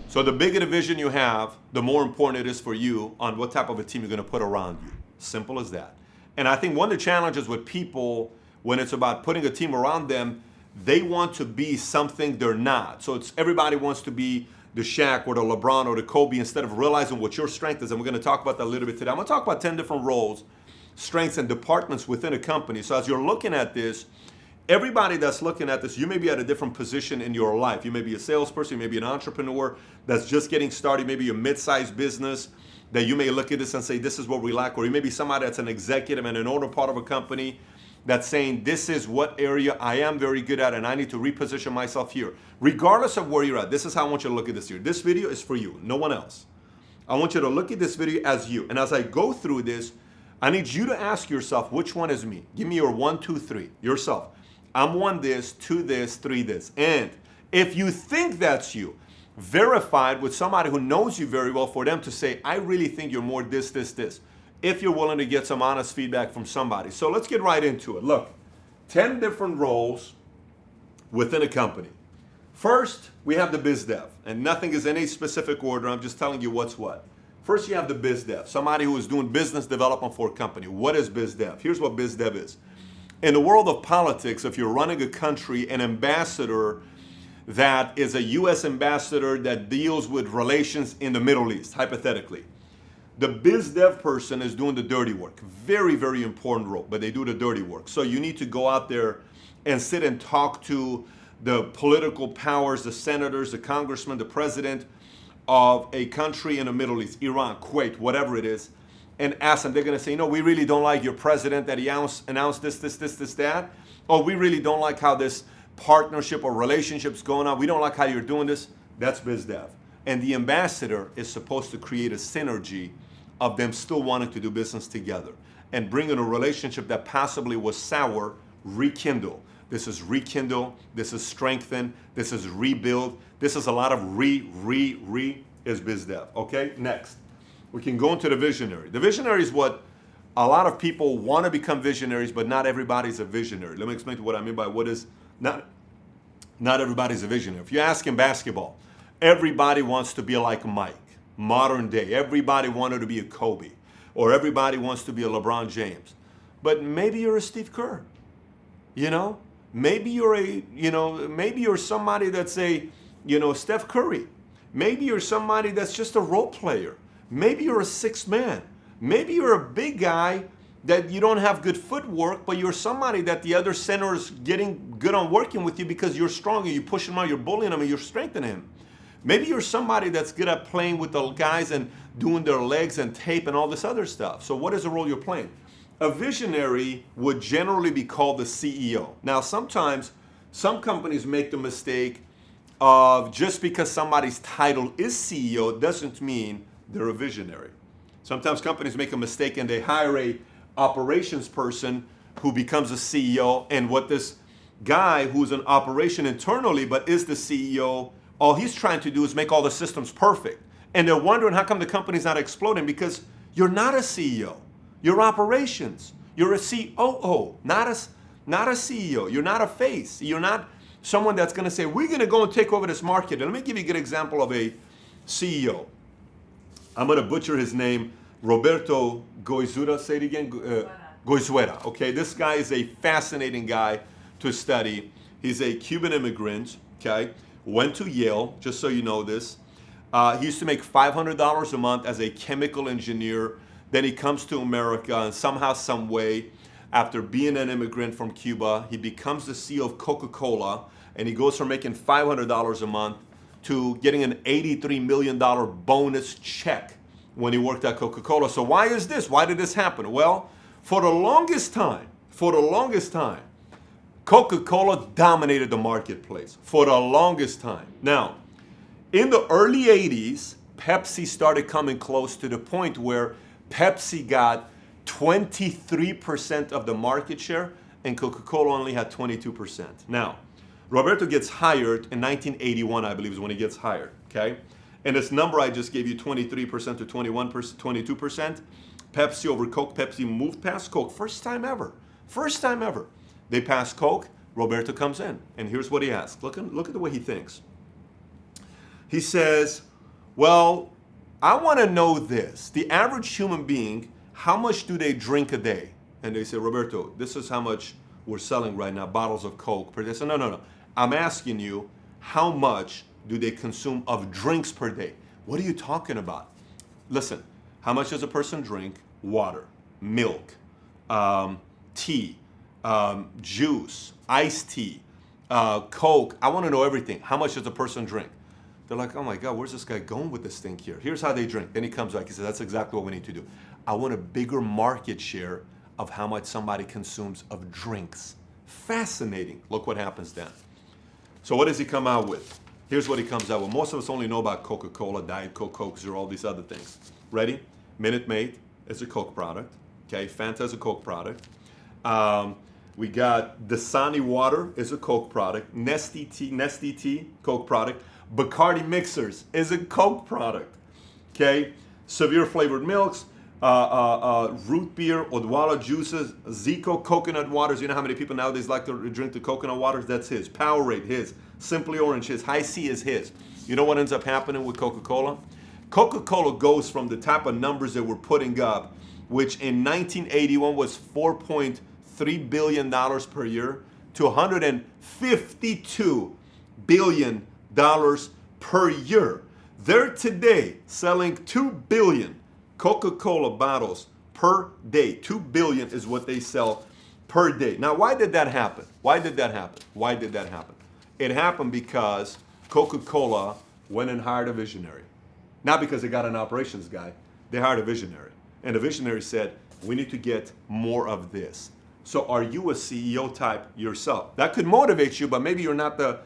So the bigger the vision you have, the more important it is for you on what type of a team you're going to put around you. Simple as that. And I think one of the challenges with people when it's about putting a team around them, they want to be something they're not. So it's everybody wants to be the Shaq or the LeBron or the Kobe instead of realizing what your strength is. And we're going to talk about that a little bit today. I'm going to talk about 10 different roles, strengths, and departments within a company. So as you're looking at this, everybody that's looking at this, you may be at a different position in your life. You may be a salesperson, you may be an entrepreneur that's just getting started, maybe a mid-sized business that you may look at this and say, this is what we lack. Or you may be somebody that's an executive and an owner part of a company that's saying, this is what area I am very good at and I need to reposition myself here. Regardless of where you're at, this is how I want you to look at this here. This video is for you, no one else. I want you to look at this video as you. And as I go through this, I need you to ask yourself, which one is me? Give me your 1, 2, 3, yourself. I'm 1 this, 2 this, 3 this. And if you think that's you, verify it with somebody who knows you very well for them to say, I really think you're more this, this, this. If you're willing to get some honest feedback from somebody. So let's get right into it. Look, 10 different roles within a company. First, we have the Biz Dev. And nothing is in any specific order. I'm just telling you what's what. First, you have the Biz Dev. Somebody who is doing business development for a company. What is Biz Dev? Here's what Biz Dev is. In the world of politics, if you're running a country, an ambassador that is a U.S. ambassador that deals with relations in the Middle East, hypothetically, the Biz Dev person is doing the dirty work. Very, very important role, but they do the dirty work. So you need to go out there and sit and talk to the political powers, the senators, the congressman, the president of a country in the Middle East, Iran, Kuwait, whatever it is, and ask them. They're going to say, no, we really don't like your president that he announced this, that. Or we really don't like how this partnership or relationship's going on. We don't like how you're doing this. That's Biz Dev. And the ambassador is supposed to create a synergy of them still wanting to do business together and bring in a relationship that possibly was sour, rekindle. This is rekindle. This is strengthen. This is rebuild. This is a lot of is Biz Dev. Okay, next. We can go into the visionary. The visionary is what a lot of people want to become visionaries, but not everybody's a visionary. Let me explain to you what I mean by what is not everybody's a visionary. If you ask in basketball, everybody wants to be like Mike, modern day. Everybody wanted to be a Kobe, or everybody wants to be a LeBron James. But maybe you're a Steve Kerr, you know? Maybe you're somebody that's a, Steph Curry. Maybe you're somebody that's just a role player. Maybe you're a sixth man. Maybe you're a big guy that you don't have good footwork, but you're somebody that the other center is getting good on working with you because you're stronger. You push him out, you're bullying him, and you're strengthening him. Maybe you're somebody that's good at playing with the guys and doing their legs and tape and all this other stuff. So what is the role you're playing? A visionary would generally be called the CEO. Now, sometimes some companies make the mistake of just because somebody's title is CEO doesn't mean they're a visionary. Sometimes companies make a mistake and they hire a operations person who becomes a CEO, and what this guy who's an operation internally but is the CEO, all he's trying to do is make all the systems perfect. And they're wondering how come the company's not exploding, because you're not a CEO. You're operations. You're a COO, not a CEO. You're not a face. You're not someone that's going to say, we're going to go and take over this market. And let me give you a good example of a CEO. I'm going to butcher his name, Roberto Goizueta. Say it again. Goizueta. Okay, this guy is a fascinating guy to study. He's a Cuban immigrant. Okay, went to Yale. Just so you know this, he used to make $500 a month as a chemical engineer. Then he comes to America, and somehow, some way, after being an immigrant from Cuba, he becomes the CEO of Coca-Cola, and he goes from making $500 a month to getting an $83 million bonus check when he worked at Coca-Cola. So why is this? Why did this happen? Well, for the longest time, Coca-Cola dominated the marketplace for the longest time. Now, in the early 80s, Pepsi started coming close to the point where Pepsi got 23% of the market share and Coca-Cola only had 22%. Now, Roberto gets hired in 1981, I believe is when he gets hired, okay? And this number I just gave you, 23% to 22%, Pepsi over Coke. Pepsi moved past Coke, first time ever. They pass Coke, Roberto comes in, and here's what he asks. Look at the way he thinks. He says, Well, I want to know this. The average human being, how much do they drink a day? And they say, Roberto, this is how much we're selling right now, bottles of Coke per day. So no. I'm asking you, how much do they consume of drinks per day? What are you talking about? Listen, how much does a person drink? Water, milk, tea, juice, iced tea, Coke. I want to know everything. How much does a person drink? They're like, oh my God, where's this guy going with this thing here? Here's how they drink. Then he comes back, he says, that's exactly what we need to do. I want a bigger market share of how much somebody consumes of drinks. Fascinating. Look what happens then. So what does he come out with? Here's what he comes out with. Most of us only know about Coca-Cola, Diet Coke, Coke Zero, all these other things. Ready? Minute Maid is a Coke product. Okay, Fanta is a Coke product. We got Dasani water is a Coke product. Nestea tea, Coke product. Bacardi mixers is a Coke product. Okay, severe flavored milks, root beer, Odwalla juices, Zico coconut waters. You know how many people nowadays like to drink the coconut waters? That's his. Powerade, his. Simply Orange, his. High C is his. You know what ends up happening with Coca-Cola? Coca-Cola goes from the type of numbers that we're putting up, which in 1981 was $4.3 billion per year, to $152 billion per year. They're today selling 2 billion Coca-Cola bottles per day. 2 billion is what they sell per day. Now, why did that happen? It happened because Coca-Cola went and hired a visionary. Not because they got an operations guy, they hired a visionary. And the visionary said, we need to get more of this. So are you a CEO type yourself? That could motivate you, but maybe you're not the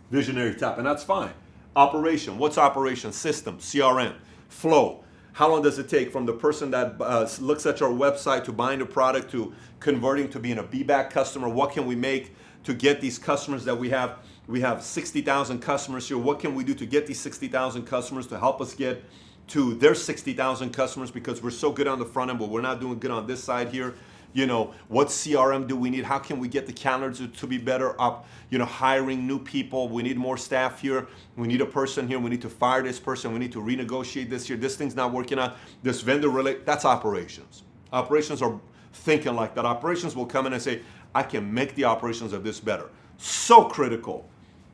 visionary type, and that's fine. Operation, what's operation? System, CRM, flow. How long does it take from the person that looks at your website to buying the product to converting to being a be-back customer? What can we make to get these customers that we have? We have 60,000 customers here. What can we do to get these 60,000 customers to help us get to their 60,000 customers, because we're so good on the front end, but we're not doing good on this side here. You know, what CRM do we need? How can we get the calendars to be better up? You know, hiring new people. We need more staff here. We need a person here. We need to fire this person. We need to renegotiate this here. This thing's not working out. This vendor that's operations. Operations are thinking like that. Operations will come in and say, I can make the operations of this better. So critical.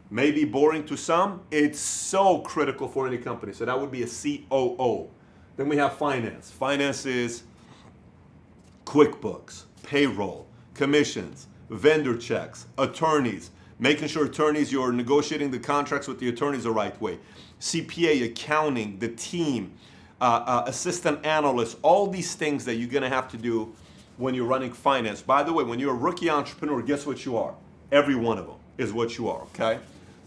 Maybe boring to some. It's so critical for any company. So that would be a COO. Then we have finance. Finance is QuickBooks, payroll, commissions, vendor checks, attorneys, making sure attorneys, you're negotiating the contracts with the attorneys the right way, CPA, accounting, the team, assistant analysts, all these things that you're going to have to do when you're running finance. By the way, when you're a rookie entrepreneur, guess what you are? Every one of them is what you are, okay?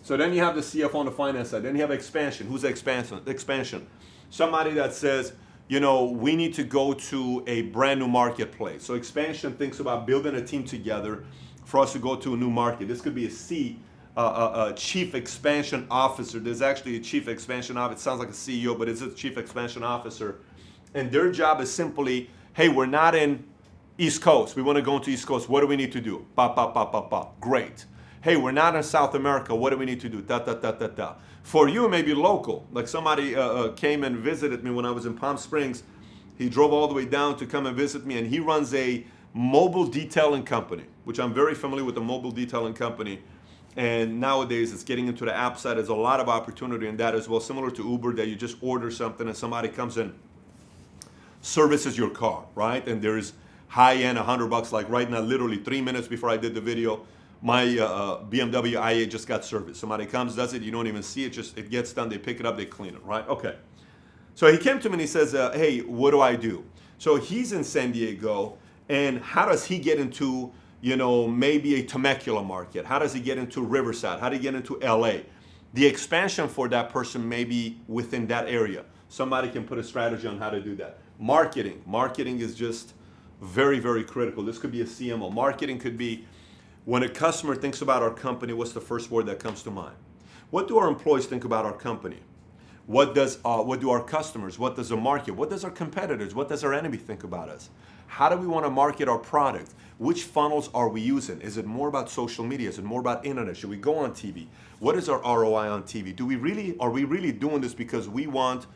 So then you have the CFO on the finance side. Then you have expansion. Who's expansion? Expansion. Somebody that says, you know, we need to go to a brand new marketplace. So expansion thinks about building a team together for us to go to a new market. This could be a chief expansion officer. There's actually a chief expansion officer. It sounds like a CEO, but it's a chief expansion officer. And their job is simply, hey, we're not in East Coast. We want to go into East Coast. What do we need to do? Great. Hey, we're not in South America. What do we need to do? For you, maybe local. Like somebody came and visited me when I was in Palm Springs. He drove all the way down to come and visit me, and he runs a mobile detailing company, which I'm very familiar with the mobile detailing company. And nowadays, it's getting into the app side. There's a lot of opportunity in that as well, similar to Uber, that you just order something and somebody comes and services your car, right? And there's high-end, $100. Like right now, literally 3 minutes before I did the video, my BMW i8 just got serviced. Somebody comes, does it, you don't even see it, just it gets done, they pick it up, they clean it, right? Okay. So he came to me and he says, hey, what do I do? So he's in San Diego, and how does he get into, you know, maybe a Temecula market? How does he get into Riverside? How do you get into LA? The expansion for that person may be within that area. Somebody can put a strategy on how to do that. Marketing. Marketing is just very, very critical. This could be a CMO. Marketing could be, when a customer thinks about our company, what's the first word that comes to mind? What do our employees think about our company? What do our customers, what does the market, what does our competitors, what does our enemy think about us? How do we want to market our product? Which funnels are we using? Is it more about social media? Is it more about internet? Should we go on TV? What is our ROI on TV? Are we really doing this because we want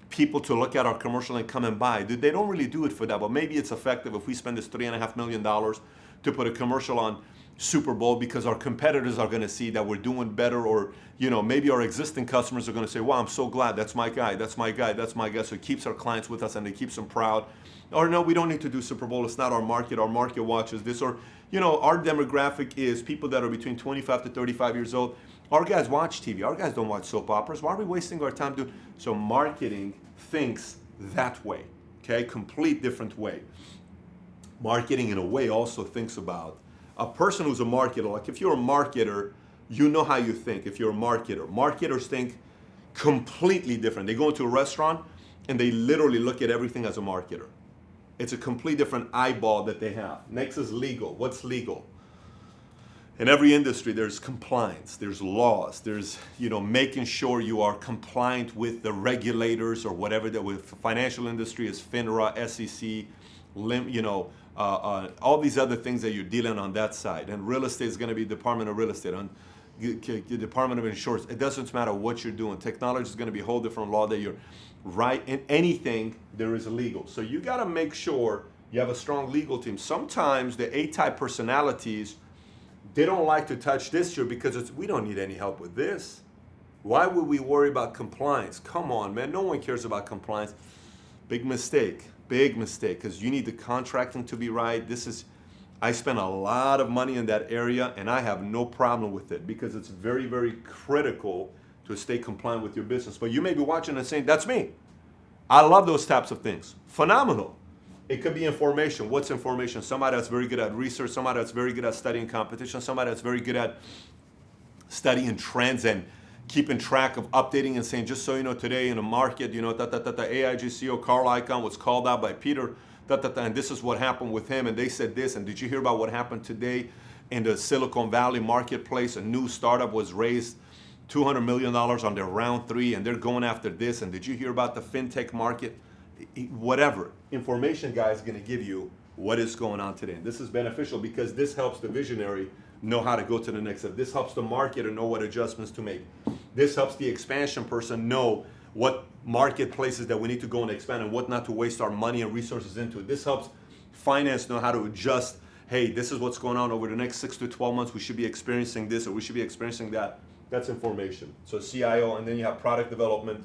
people to look at our commercial and come and buy? They don't really do it for that, but maybe it's effective if we spend this $3.5 million to put a commercial on Super Bowl because our competitors are going to see that we're doing better, or maybe our existing customers are going to say, wow, I'm so glad, that's my guy, that's my guy, that's my guy. So it keeps our clients with us and it keeps them proud. Or no, we don't need to do Super Bowl, it's not our market watches this. Or our demographic is people that are between 25 to 35 years old. Our guys watch TV, our guys don't watch soap operas. Why are we wasting our time doing? So marketing thinks that way, okay? Complete different way. Marketing in a way also thinks about a person who's a marketer. Like if you're a marketer, you know how you think. If you're a marketer, marketers think completely different. They go into a restaurant and they literally look at everything as a marketer. It's a complete different eyeball that they have. Next is legal. What's legal? In every industry, there's compliance, there's laws, there's making sure you are compliant with the regulators or whatever. That with financial industry is FINRA, SEC, all these other things that you're dealing on that side. And real estate is going to be Department of Real Estate, on Department of Insurance. It doesn't matter what you're doing. Technology is going to be a whole different law that you're right in. Anything there is legal. So you got to make sure you have a strong legal team. Sometimes the A-type personalities, they don't like to touch this here because we don't need any help with this. Why would we worry about compliance? Come on, man. No one cares about compliance. Big mistake, because you need the contracting to be right. I spend a lot of money in that area and I have no problem with it because it's very, very critical to stay compliant with your business. But you may be watching and saying, that's me. I love those types of things. Phenomenal. It could be information. What's information? Somebody that's very good at research, somebody that's very good at studying competition, somebody that's very good at studying trends and keeping track of updating and saying, just so you know, today in the market, AIG CEO Carl Icahn was called out by Peter, and this is what happened with him, and they said this, and did you hear about what happened today in the Silicon Valley marketplace? A new startup was raised $200 million on their round 3, and they're going after this, and did you hear about the fintech market? Whatever. Information guy is going to give you what is going on today. And this is beneficial because this helps the visionary know how to go to the next step. This helps the marketer know what adjustments to make. This helps the expansion person know what marketplaces that we need to go and expand and what not to waste our money and resources into. This helps finance know how to adjust. Hey, this is what's going on over the next 6 to 12 months. We should be experiencing this or we should be experiencing that. That's information. So CIO, and then you have product development,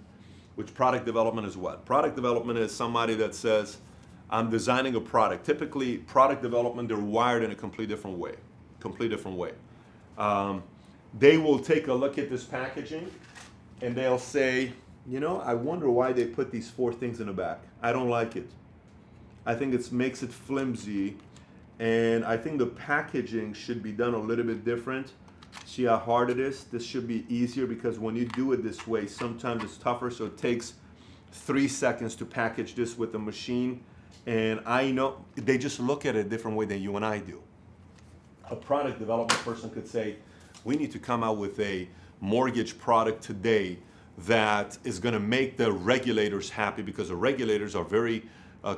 which product development is what? Product development is somebody that says, I'm designing a product. Typically, product development, they're wired in a completely different way. They will take a look at this packaging and they'll say, I wonder why they put these 4 things in the back. I don't like it. I think it makes it flimsy, and I think the packaging should be done a little bit different. See how hard it is? This should be easier because when you do it this way, sometimes it's tougher, so it takes 3 seconds to package this with a machine, and I know they just look at it a different way than you and I do. A product development person could say, we need to come out with a mortgage product today that is going to make the regulators happy, because the regulators are very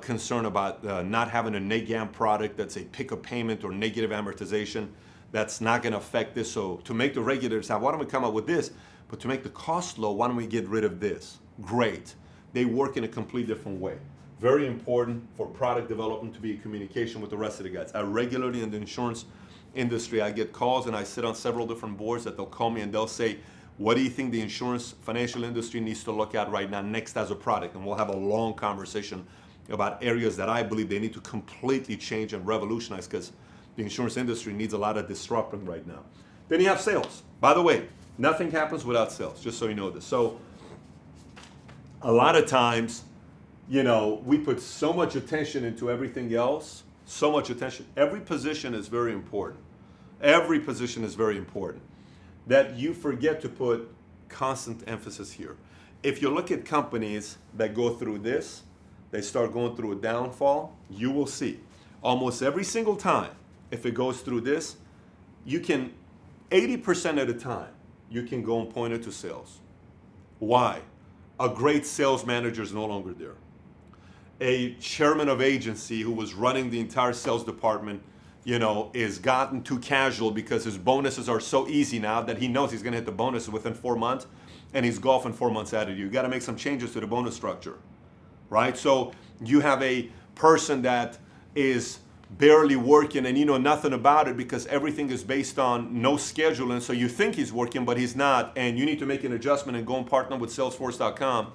concerned about not having a NAGAM product that's a pick a payment or negative amortization. That's not going to affect this. So to make the regulators have, why don't we come up with this? But to make the cost low, why don't we get rid of this? Great. They work in a completely different way. Very important for product development to be in communication with the rest of the guys. I regularly in the insurance industry, I get calls and I sit on several different boards that they'll call me and they'll say, what do you think the insurance financial industry needs to look at right now next as a product? And we'll have a long conversation about areas that I believe they need to completely change and revolutionize, because the insurance industry needs a lot of disrupting right now. Then you have sales. By the way, nothing happens without sales, just so you know this. So a lot of times, we put so much attention into everything else, so much attention. Every position is very important. Every position is very important, that you forget to put constant emphasis here. If you look at companies that go through this, they start going through a downfall, you will see almost every single time, if it goes through this, you can, 80% of the time, you can go and point it to sales. Why? A great sales manager is no longer there. A chairman of agency who was running the entire sales department is gotten too casual because his bonuses are so easy now that he knows he's going to hit the bonuses within 4 months, and he's golfing 4 months out of you. You got to make some changes to the bonus structure, right? So you have a person that is barely working and you know nothing about it because everything is based on no scheduling. So you think he's working, but he's not, and you need to make an adjustment and go and partner with Salesforce.com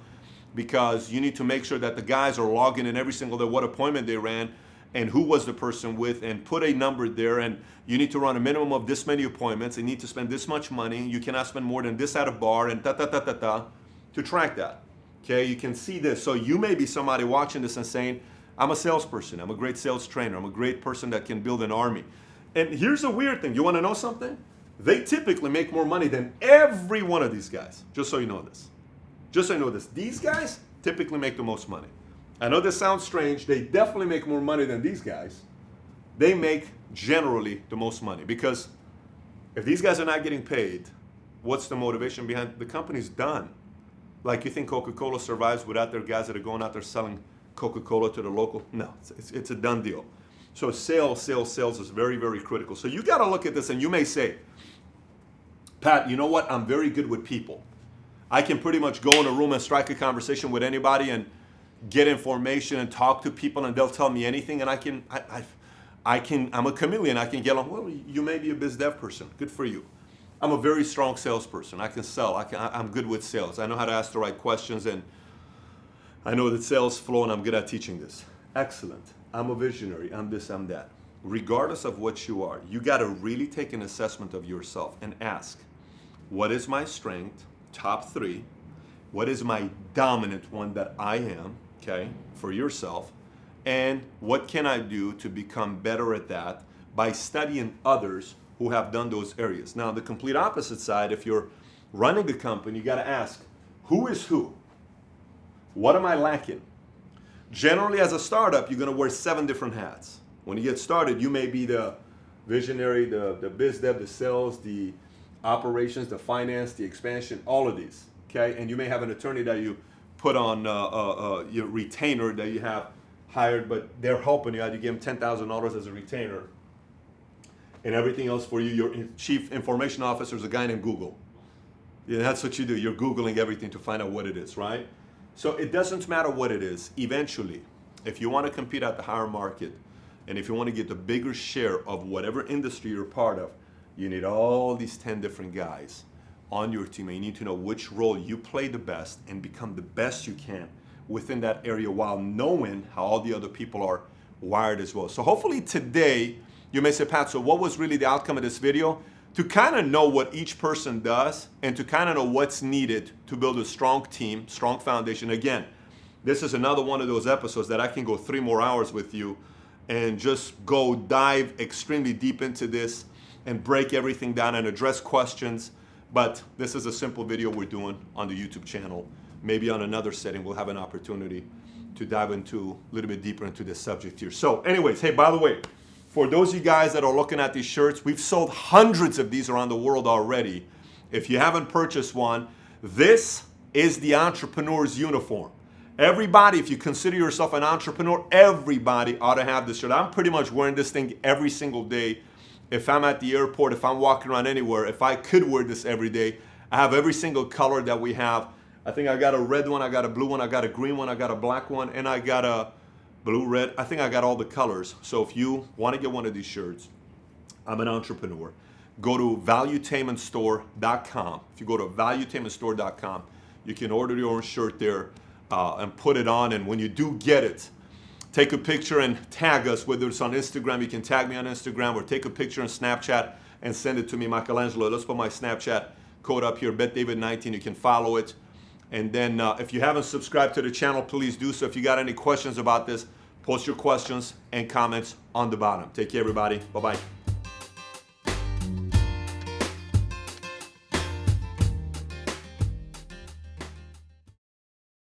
because you need to make sure that the guys are logging in every single day what appointment they ran and who was the person with, and put a number there, and you need to run a minimum of this many appointments, and need to spend this much money, you cannot spend more than this at a bar, and to track that. Okay, you can see this. So you may be somebody watching this and saying, I'm a salesperson, I'm a great sales trainer, I'm a great person that can build an army. And here's the weird thing, you wanna know something? They typically make more money than every one of these guys, just so you know this. Just so you know this, these guys typically make the most money. I know this sounds strange. They definitely make more money than these guys. They make generally the most money because if these guys are not getting paid, what's the motivation behind the company's done? Like you think Coca-Cola survives without their guys that are going out there selling Coca-Cola to the local? No, it's a done deal. So sales is very, very critical. So you got to look at this and you may say, Pat, you know what? I'm very good with people. I can pretty much go in a room and strike a conversation with anybody and get information and talk to people and they'll tell me anything, and I'm a chameleon. I can get on. Well, you may be a biz dev person. Good for you. I'm a very strong salesperson. I can sell. I'm good with sales. I know how to ask the right questions, and I know that sales flow, and I'm good at teaching this. Excellent. I'm a visionary. I'm this, I'm that. Regardless of what you are, you got to really take an assessment of yourself and ask, what is my strength? Top 3. What is my dominant one that I am? Okay, for yourself, and what can I do to become better at that by studying others who have done those areas. Now, the complete opposite side, if you're running a company, you got to ask, who is who? What am I lacking? Generally, as a startup, you're going to wear 7 different hats. When you get started, you may be the visionary, the biz dev, the sales, the operations, the finance, the expansion, all of these. Okay, and you may have an attorney that you put on your retainer that you have hired, but they're helping you out. You give them $10,000 as a retainer, and everything else for you. Your chief information officer is a guy named Google. Yeah, that's what you do. You're Googling everything to find out what it is, right? So it doesn't matter what it is. Eventually, if you want to compete at the higher market, and if you want to get the bigger share of whatever industry you're part of, you need all these 10 different guys on your team, and you need to know which role you play the best and become the best you can within that area while knowing how all the other people are wired as well. So hopefully today, you may say, Pat, so what was really the outcome of this video? To kind of know what each person does and to kind of know what's needed to build a strong team, strong foundation. Again, this is another one of those episodes that I can go 3 more hours with you and just go dive extremely deep into this and break everything down and address questions. But this is a simple video we're doing on the YouTube channel. Maybe on another setting, we'll have an opportunity to dive into a little bit deeper into this subject here. So anyways, hey, by the way, for those of you guys that are looking at these shirts, we've sold hundreds of these around the world already. If you haven't purchased one, this is the entrepreneur's uniform. Everybody, if you consider yourself an entrepreneur, everybody ought to have this shirt. I'm pretty much wearing this thing every single day. If I'm at the airport, if I'm walking around anywhere, if I could wear this every day, I have every single color that we have. I think I got a red one, I got a blue one, I got a green one, I got a black one, and I got a blue, red. I think I got all the colors. So if you want to get one of these shirts, I'm an entrepreneur. Go to Valuetainmentstore.com. If you go to Valuetainmentstore.com, you can order your own shirt there and put it on. And when you do get it, take a picture and tag us, whether it's on Instagram, you can tag me on Instagram, or take a picture on Snapchat and send it to me, Michelangelo. Let's put my Snapchat code up here, BetDavid19. You can follow it. And then if you haven't subscribed to the channel, please do so. If you got any questions about this, post your questions and comments on the bottom. Take care, everybody. Bye-bye.